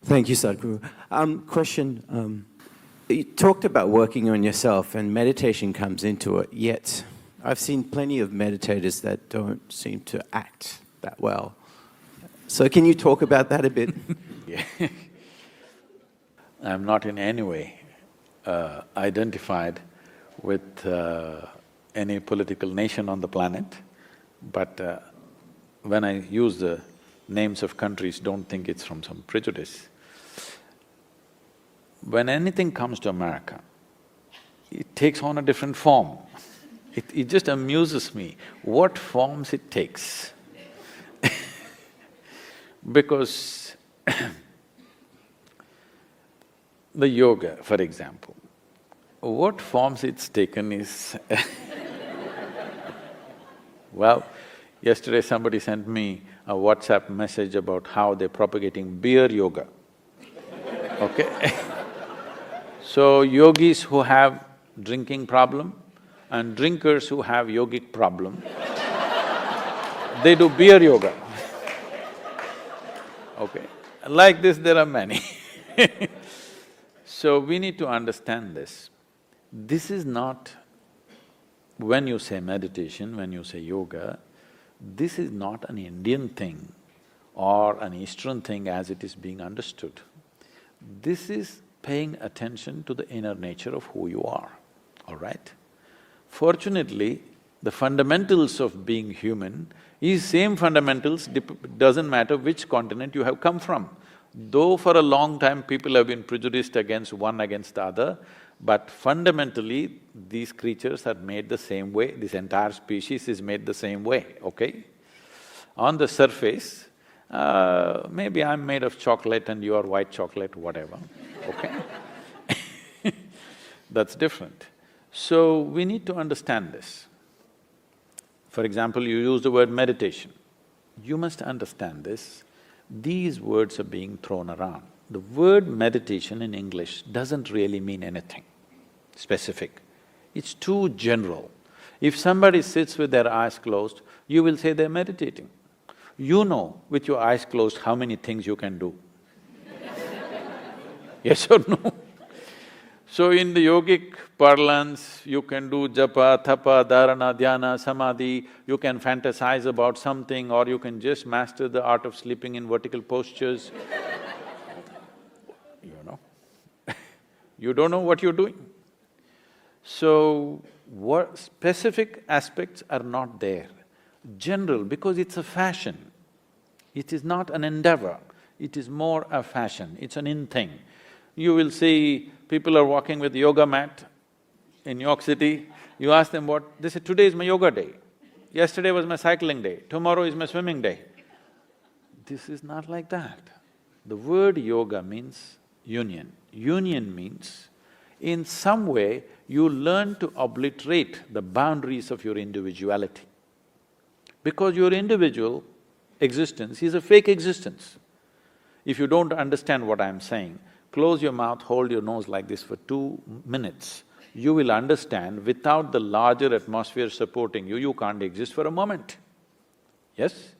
Thank you, Sadhguru. Question, you talked about working on yourself and meditation comes into it, yet I've seen plenty of meditators that don't seem to act that well. So can you talk about that a bit? Yeah. I'm not in any way identified with any political nation on the planet, but when I use the names of countries, don't think it's from some prejudice. When anything comes to America, it takes on a different form. It just amuses me what forms it takes. Because the yoga, for example, what forms it's taken is well, yesterday somebody sent me a WhatsApp message about how they're propagating beer yoga, okay? So yogis who have drinking problem and drinkers who have yogic problem, they do beer yoga, okay? Like this there are many. So we need to understand this. This is not… when you say meditation, when you say yoga, this is not an Indian thing or an Eastern thing as it is being understood. This is paying attention to the inner nature of who you are, all right? Fortunately, the fundamentals of being human is same fundamentals, doesn't matter which continent you have come from. Though for a long time people have been prejudiced against one against the other, but fundamentally these creatures are made the same way, this entire species is made the same way, okay? On the surface, maybe I'm made of chocolate and you are white chocolate, whatever, okay? That's different. So, we need to understand this. For example, you use the word meditation. You must understand this. These words are being thrown around. The word meditation in English doesn't really mean anything specific. It's too general. If somebody sits with their eyes closed, you will say they're meditating. You know with your eyes closed how many things you can do. Yes or no? So in the yogic parlance, you can do japa, tapa, dharana, dhyana, samadhi, you can fantasize about something or you can just master the art of sleeping in vertical postures. You know, you don't know what you're doing. So, what specific aspects are not there. General, because it's a fashion. It is not an endeavor, it is more a fashion, it's an in thing. You will see people are walking with yoga mat in New York City, you ask them what… they say, today is my yoga day, yesterday was my cycling day, tomorrow is my swimming day. This is not like that. The word yoga means union. Union means, in some way, you learn to obliterate the boundaries of your individuality. Because your individual existence is a fake existence. If you don't understand what I'm saying, close your mouth, hold your nose like this for 2 minutes. You will understand without the larger atmosphere supporting you, you can't exist for a moment. Yes?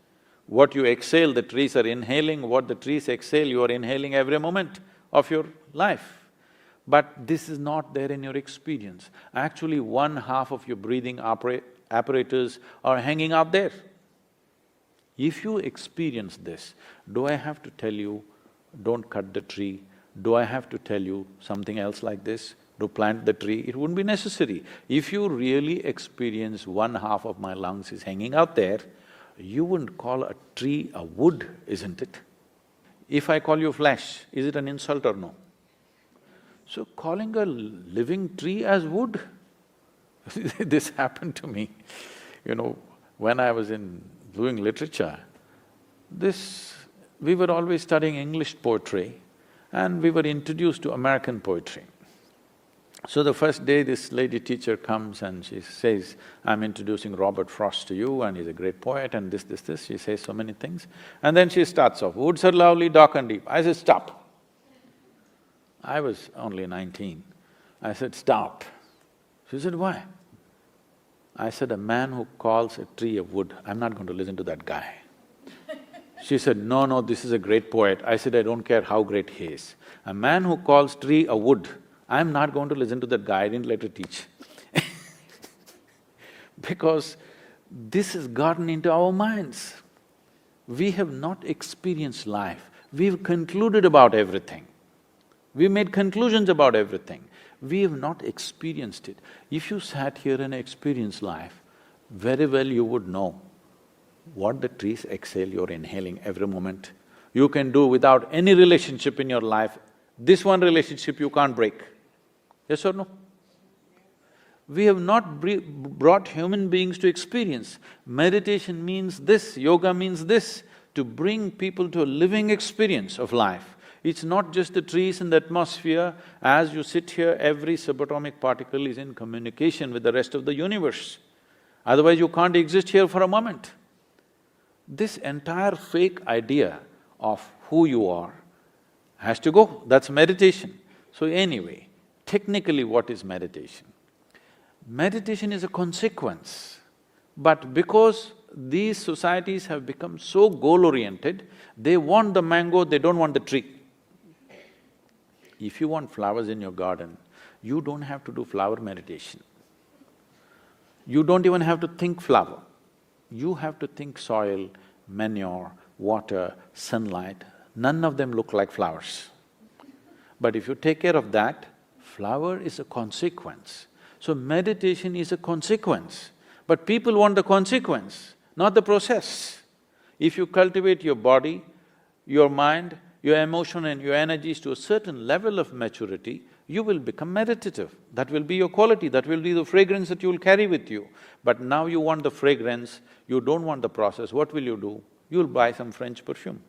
What you exhale, the trees are inhaling, what the trees exhale, you are inhaling every moment of your life. But this is not there in your experience. Actually, 1/2 of your breathing apparatus are hanging out there. If you experience this, do I have to tell you, don't cut the tree? Do I have to tell you something else like this? To plant the tree? It wouldn't be necessary. If you really experience 1/2 of my lungs is hanging out there, you wouldn't call a tree a wood, isn't it? If I call you flesh, is it an insult or no? So calling a living tree as wood, this happened to me. You know, when I was doing literature, we were always studying English poetry and we were introduced to American poetry. So the first day this lady teacher comes and she says, I'm introducing Robert Frost to you and he's a great poet and this, she says so many things. And then she starts off, woods are lovely, dark and deep. I said, stop. I was only 19. I said, stop. She said, why? I said, a man who calls a tree a wood, I'm not going to listen to that guy. She said, no, no, this is a great poet. I said, I don't care how great he is. A man who calls tree a wood, I'm not going to listen to that guy, I didn't let her teach. Because this has gotten into our minds. We have not experienced life. We've concluded about everything. We made conclusions about everything. We have not experienced it. If you sat here and experienced life, very well you would know what the trees exhale, you're inhaling every moment. You can do without any relationship in your life. This one relationship you can't break. Yes or no? We have not brought human beings to experience. Meditation means this, yoga means this, to bring people to a living experience of life. It's not just the trees and the atmosphere. As you sit here, every subatomic particle is in communication with the rest of the universe. Otherwise you can't exist here for a moment. This entire fake idea of who you are has to go, that's meditation. So anyway, technically what is meditation? Meditation is a consequence, but because these societies have become so goal-oriented, they want the mango, they don't want the tree. If you want flowers in your garden, you don't have to do flower meditation. You don't even have to think flower. You have to think soil, manure, water, sunlight. None of them look like flowers. But if you take care of that, flower is a consequence. So meditation is a consequence, but people want the consequence, not the process. If you cultivate your body, your mind, your emotion and your energies to a certain level of maturity, you will become meditative. That will be your quality, that will be the fragrance that you will carry with you. But now you want the fragrance, you don't want the process, what will you do? You'll buy some French perfume.